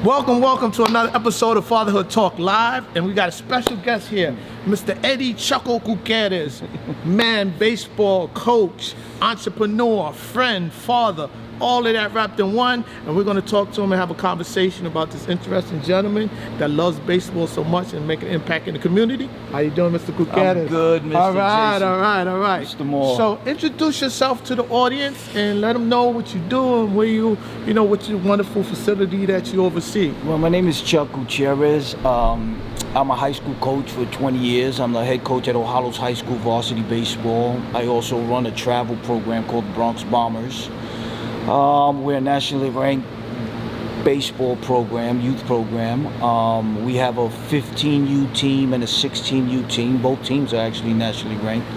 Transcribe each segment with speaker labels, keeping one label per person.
Speaker 1: Welcome to another episode of Fatherhood Talk Live, and we got a special guest here, Mr. Eddie Choco Gutierrez, man, baseball coach, entrepreneur, friend, father, all of that wrapped in one. And we're going to talk to him and have a conversation about this interesting gentleman that loves baseball so much and make an impact in the community. How you doing, Mr. Gutierrez?
Speaker 2: I'm good, Mr.
Speaker 1: All right,
Speaker 2: Jason.
Speaker 1: all right.
Speaker 2: Mr. Moore.
Speaker 1: So introduce yourself to the audience and let them know what you do and where you know, what's your wonderful facility that you oversee.
Speaker 2: Well, my name is Chuck Gutierrez. I'm a high school coach for 20 years. I'm the head coach at O'Hallows High School varsity baseball. I also run a travel program called the Bronx Bombers. We're a nationally ranked baseball program, youth program. We have a 15U team and a 16U team. Both teams are actually nationally ranked.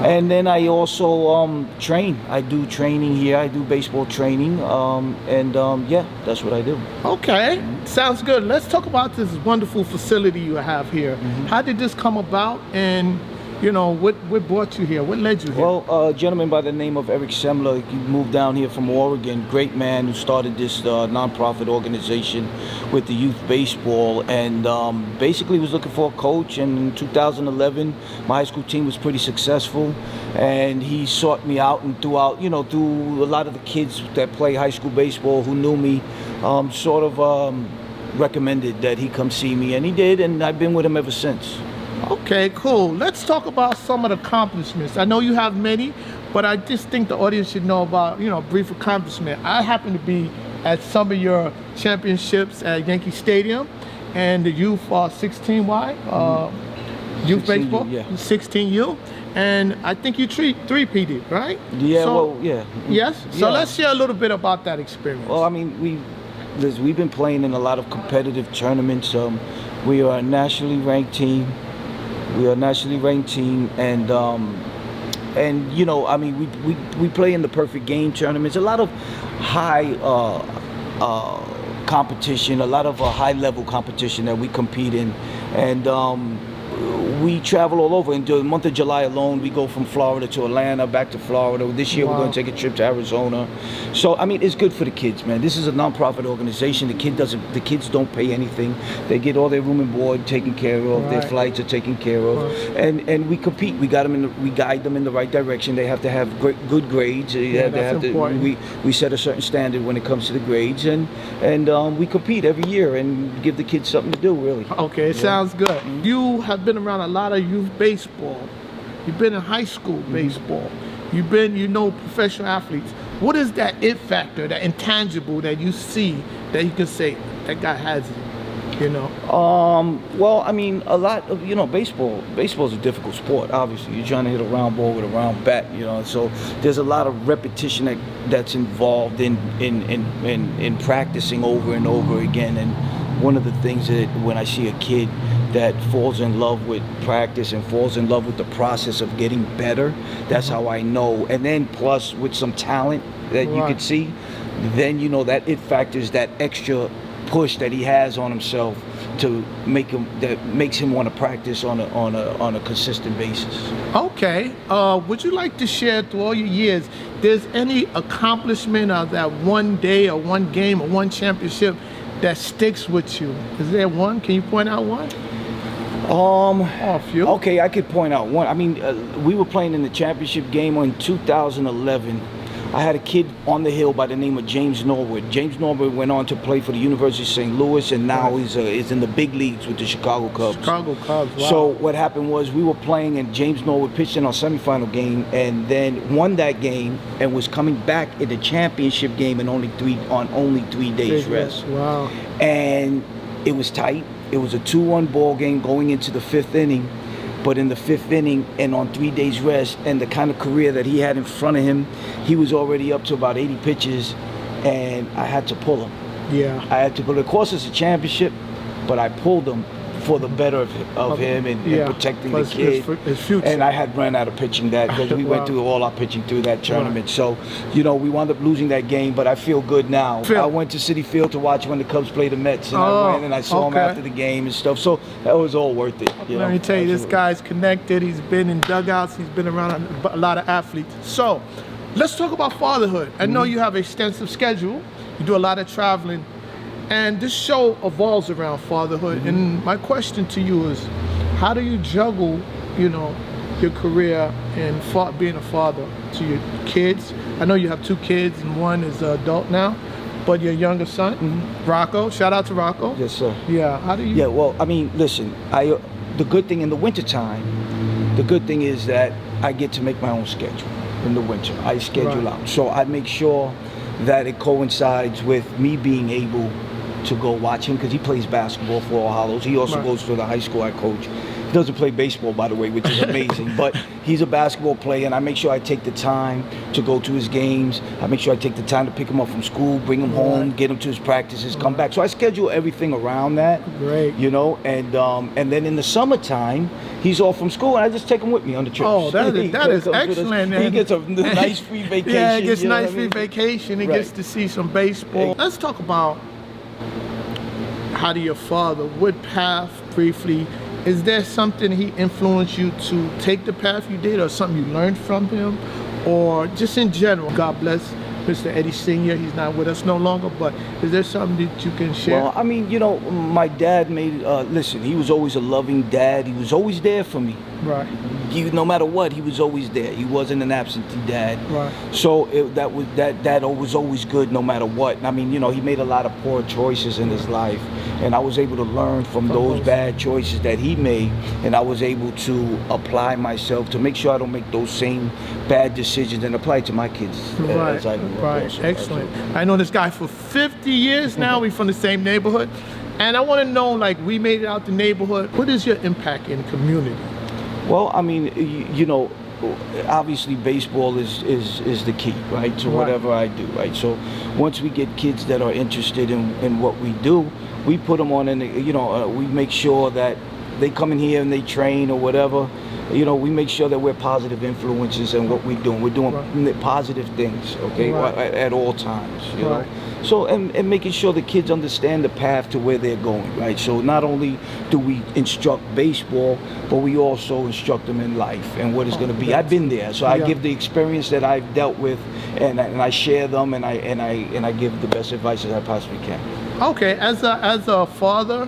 Speaker 2: And then I also train. I do training here. I do baseball training. Yeah, that's what I do.
Speaker 1: Okay, sounds good. Let's talk about this wonderful facility you have here. How did this come about, and you know, what brought you here? What led you here?
Speaker 2: Well, a gentleman by the name of Eric Semler, he moved down here from Oregon. Great man who started this nonprofit organization with the youth baseball, and basically was looking for a coach. And in 2011, my high school team was pretty successful, and he sought me out, and through a lot of the kids that play high school baseball who knew me, recommended that he come see me, and he did, and I've been with him ever since.
Speaker 1: Okay, cool. Let's talk about some of the accomplishments. I know you have many, but I just think the audience should know about, you know, a brief accomplishment. I happen to be at some of your championships at Yankee Stadium and the youth 16Y, youth
Speaker 2: 16U,
Speaker 1: baseball,
Speaker 2: yeah.
Speaker 1: 16U, and I think you three-peated, right?
Speaker 2: Yeah,
Speaker 1: so,
Speaker 2: well, yeah.
Speaker 1: Yes? So
Speaker 2: Yeah.
Speaker 1: let's share a little bit about that experience.
Speaker 2: Well, I mean, we've been playing in a lot of competitive tournaments. We are a nationally ranked team. And you know, I mean, we play in the perfect game tournaments. A lot of high competition, a lot of high level competition that we compete in, and we travel all over. In the month of July alone, we go from Florida to Atlanta, back to Florida. This year, We're going to take a trip to Arizona. So, I mean, it's good for the kids, man. This is a nonprofit organization. The kids don't pay anything. They get all their room and board taken care of.
Speaker 1: Right.
Speaker 2: Their flights are taken care of, and we compete. We guide them in the right direction. They have to have good grades.
Speaker 1: That's important.
Speaker 2: We set a certain standard when it comes to the grades, and we compete every year and give the kids something to do, really.
Speaker 1: Okay, it sounds good. You have been around a lot of youth baseball. You've been in high school baseball. You've been, you know, professional athletes. What is that it factor, that intangible that you see that you can say, that guy has it, you know?
Speaker 2: Well, I mean, a lot of, you know, baseball's a difficult sport, obviously. You're trying to hit a round ball with a round bat, you know, so there's a lot of repetition that's involved in practicing over and over again. And one of the things that when I see a kid that falls in love with practice and falls in love with the process of getting better, that's how I know. And then plus with some talent that you could see, then you know that it factors that extra push that he has on himself to makes him want to practice on a consistent basis.
Speaker 1: Okay, would you like to share through all your years, there's any accomplishment of that one day or one game or one championship that sticks with you? Is there one? Can you point out one? A few.
Speaker 2: Okay, I could point out one. I mean, we were playing in the championship game in 2011. I had a kid on the hill by the name of James Norwood. James Norwood went on to play for the University of St. Louis, and now he's in the big leagues with the Chicago Cubs.
Speaker 1: Chicago Cubs, wow.
Speaker 2: So what happened was we were playing, and James Norwood pitched in our semifinal game, and then won that game, and was coming back in the championship game in only 3 days rest.
Speaker 1: Wow.
Speaker 2: And it was tight. It was a 2-1 ball game going into the 5th inning. But in the 5th inning and on 3 days rest and the kind of career that he had in front of him, he was already up to about 80 pitches, and I had to pull him.
Speaker 1: Yeah.
Speaker 2: I had to pull him. Of course, it's a championship, but I pulled him for the better of him and protecting the kid.
Speaker 1: His future.
Speaker 2: And I had run out of pitching that because we went through all our pitching through that tournament. So, you know, we wound up losing that game, but I feel good now. I went to Citi Field to watch when the Cubs played the Mets, and I went and I saw him after the game and stuff. So that was all worth it.
Speaker 1: Let me tell you, this guy's connected. He's been in dugouts. He's been around a lot of athletes. So let's talk about fatherhood. I know you have an extensive schedule. You do a lot of traveling. And this show evolves around fatherhood. And my question to you is, how do you juggle, you know, your career and being a father to your kids? I know you have 2 kids and one is an adult now, but your younger son, Rocco, shout out to Rocco.
Speaker 2: Yes, sir.
Speaker 1: Yeah, how do you?
Speaker 2: Yeah, well, I mean, listen, the good thing in the wintertime, the good thing is that I get to make my own schedule in the winter. I schedule out. So I make sure that it coincides with me being able to go watch him, because he plays basketball for All Hallows. He also goes to the high school I coach. He doesn't play baseball, by the way, which is amazing, but he's a basketball player, and I make sure I take the time to go to his games. I make sure I take the time to pick him up from school, bring him home, get him to his practices, come back. So I schedule everything around that.
Speaker 1: Great.
Speaker 2: You know, and then in the summertime, he's off from school, and I just take him with me on the trips.
Speaker 1: Oh, that is excellent.
Speaker 2: He gets a nice free vacation.
Speaker 1: Yeah, he gets
Speaker 2: you know
Speaker 1: nice
Speaker 2: what I mean?
Speaker 1: free vacation. He gets to see some baseball. Let's talk about how do your father, what path, briefly, is there something he influenced you to take the path you did, or something you learned from him, or just in general? God bless Mr. Eddie Sr., he's not with us no longer, but is there something that you can share?
Speaker 2: Well, I mean, you know, my dad listen, he was always a loving dad. He was always there for me.
Speaker 1: Right.
Speaker 2: No matter what, he was always there. He wasn't an absentee dad.
Speaker 1: Right.
Speaker 2: So that was always good no matter what. I mean, you know, he made a lot of poor choices in his life, and I was able to learn from those bad choices that he made, and I was able to apply myself to make sure I don't make those same bad decisions and apply it to my kids as I grew up.
Speaker 1: Right,
Speaker 2: also.
Speaker 1: excellent. I know this guy for 50 years now. We're from the same neighborhood. And I want to know, like, we made it out the neighborhood. What is your impact in the community?
Speaker 2: Well, I mean, you know, obviously baseball is the key, right, to whatever I do, right? So once we get kids that are interested in what we do, we put them on, and you know, we make sure that they come in here and they train or whatever. You know, we make sure that we're positive influences in what we're doing. We're doing positive things, okay, at all times, you know. So, and making sure the kids understand the path to where they're going, right? So not only do we instruct baseball, but we also instruct them in life and what it's going to be. I've been there, so I give the experience that I've dealt with, and I share them, and I give the best advice that I possibly can. Okay,
Speaker 1: as a father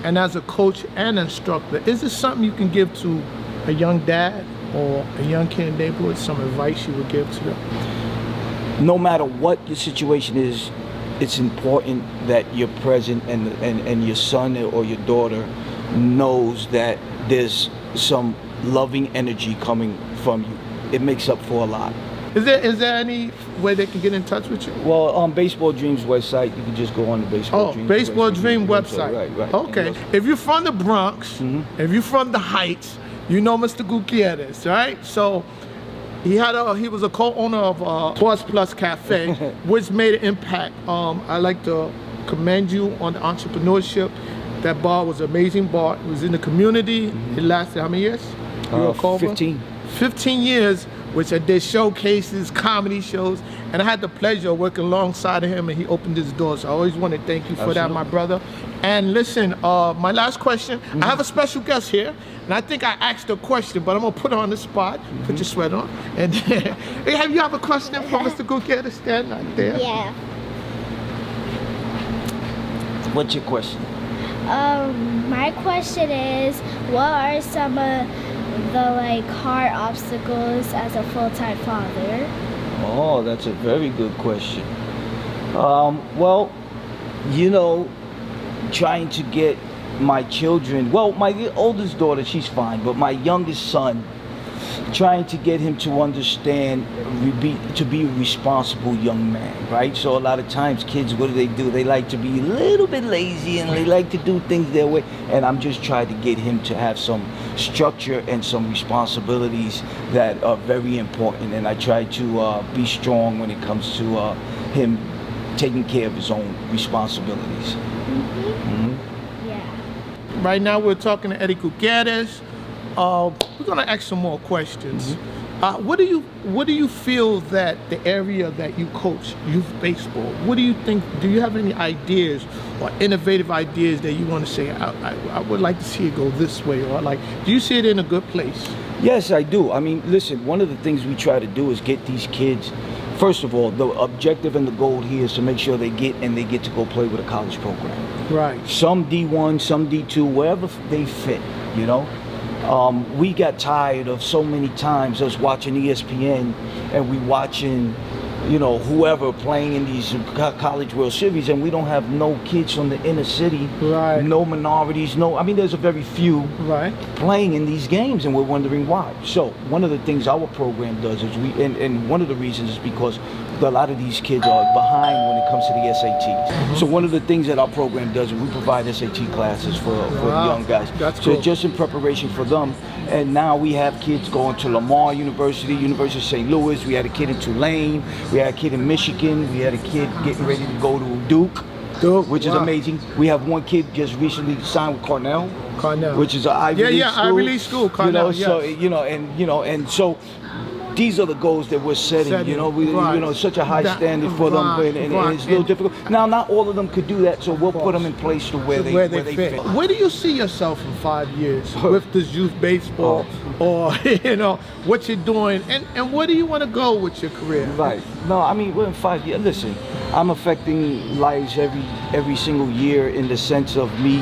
Speaker 1: and as a coach and instructor, is there something you can give to a young dad or a young kid in the neighborhood, some advice you would give to them?
Speaker 2: No matter what the situation is, it's important that you're present, and your son or your daughter knows that there's some loving energy coming from you. It makes up for a lot.
Speaker 1: Is there any way they can get in touch with you?
Speaker 2: Well, on Baseball Dreams website, you can just go on the Baseball Dreams.
Speaker 1: Baseball Dream website.
Speaker 2: Right.
Speaker 1: Okay. If you're from the Bronx, if you're from the Heights, you know Mr. Gutierrez, right? So he was a co-owner of Plus Plus Cafe, which made an impact. I like to commend you on the entrepreneurship. That bar was an amazing bar. It was in the community. It lasted how many years? 15 years, which I did showcases, comedy shows, and I had the pleasure of working alongside of him, and he opened his doors. So I always want to thank you for that, my brother. And listen, my last question, I have a special guest here, and I think I asked a question, but I'm gonna put her on the spot. Put your sweater on. And hey, you have a question for Mr. Gutierrez? Stand right there.
Speaker 3: Yeah.
Speaker 2: What's your question?
Speaker 3: My question is, what are some of the hard obstacles as a full-time father?
Speaker 2: Oh, that's a very good question. Well, you know, trying to get my children, well, my oldest daughter, she's fine, but my youngest son, trying to get him to understand to be a responsible young man, right? So a lot of times kids, what do? They like to be a little bit lazy, and they like to do things their way, and I'm just trying to get him to have some structure and some responsibilities that are very important, and I try to be strong when it comes to him taking care of his own responsibilities.
Speaker 3: Yeah.
Speaker 1: Right now we're talking to Eddie Gutierrez. We're gonna ask some more questions. What do you feel that the area that you coach, youth baseball, what do you think? Do you have any ideas or innovative ideas that you want to say? I would like to see it go this way, or do you see it in a good place?
Speaker 2: Yes, I do. I mean, listen, one of the things we try to do is get these kids First of all, the objective and the goal here is to make sure they get to go play with a college program.
Speaker 1: Right.
Speaker 2: Some D1, some D2, wherever they fit, you know. We got tired of so many times us watching ESPN and we watching, you know, whoever playing in these college World Series, and we don't have no kids from the inner city,
Speaker 1: right?
Speaker 2: No minorities, I mean, there's a very few
Speaker 1: right
Speaker 2: playing in these games, and we're wondering why. So one of the things our program does is and one of the reasons is because a lot of these kids are behind when it comes to the SATs. So one of the things that our program does is we provide SAT classes for the young guys.
Speaker 1: That's
Speaker 2: so
Speaker 1: cool.
Speaker 2: Just in preparation for them. And now we have kids going to Lamar University, University of St. Louis. We had a kid in Tulane. We had a kid in Michigan. We had a kid getting ready to go to Duke, which is amazing. We have one kid just recently signed with Cornell, which is an Ivy League school.
Speaker 1: Ivy League school, Cornell.
Speaker 2: So and so these are the goals that we're setting. You know, such a high standard for them, and it's a little difficult. Now, not all of them could do that, so we'll put them in place to where they fit.
Speaker 1: Where do you see yourself in 5 years with this youth baseball, or you know what you're doing, and where do you want to go with your career?
Speaker 2: Right. No, I mean, we're in 5 years. Listen, I'm affecting lives every single year in the sense of me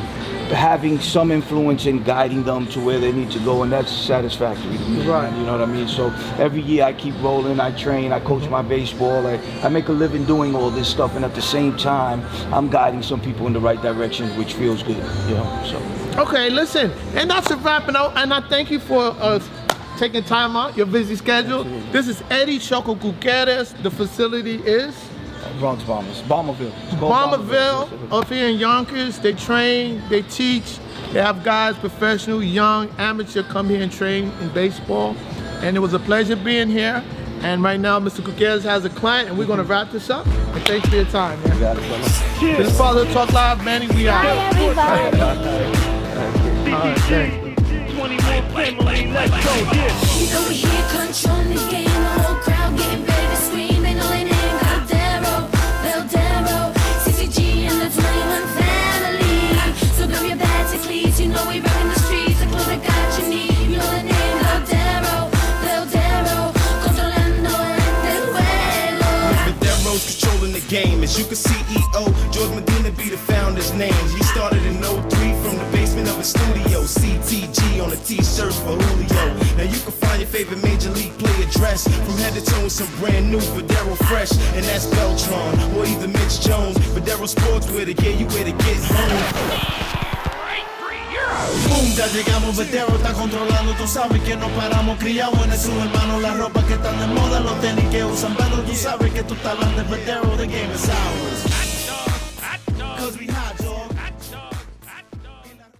Speaker 2: having some influence in guiding them to where they need to go, and that's satisfactory to me.
Speaker 1: Right.
Speaker 2: You know what I mean? So every year I keep rolling, I train, I coach my baseball, I make a living doing all this stuff, and at the same time, I'm guiding some people in the right direction, which feels good, you know, so.
Speaker 1: Okay, listen, and that's a wrapping up, and I thank you for taking time out, your busy schedule.
Speaker 2: Absolutely.
Speaker 1: This is Eddie Choco Gutierrez. The facility is?
Speaker 2: Bronx Bombers, Bomberville.
Speaker 1: Bomberville, up here in Yonkers. They train, they teach, they have guys, professional, young, amateur, come here and train in baseball. And it was a pleasure being here. And right now, Mr. Gutierrez has a client, and we're going to wrap this up. And thanks for your time, man.
Speaker 2: You got it, brother.
Speaker 1: This is Fatherhood Talk Live, Manny. We out.
Speaker 3: Bye, everybody.
Speaker 1: All right, thanks.
Speaker 4: 21 family, let's go, yeah.
Speaker 5: Over here, controlling the game, the whole crowd getting ready to scream. They know their name, Valdero, CCG and the 21 family. So grab your bags and cleats, you know we rockin' the streets. The clothes that got you need, you know the name, Valdero, controlando el juego.
Speaker 4: Valdero's controlling the game, as you can see, George Medina be the founder's name. He started in 03 from the basement of a studio. CTG on the t-shirts for Julio. Now you can find your favorite major league player dressed from head to toe with some brand new Valero fresh, and that's Beltron or either Mitch Jones. Valero Sports with it, yeah, you where to get home. Boom, ya llegamos, Valero está controlando, tú sabes que no paramos, criados en sus hermanos, las ropas que están de moda, los tenis que usan, pero tú sabes que tú estás hablando de Valero, the game is out.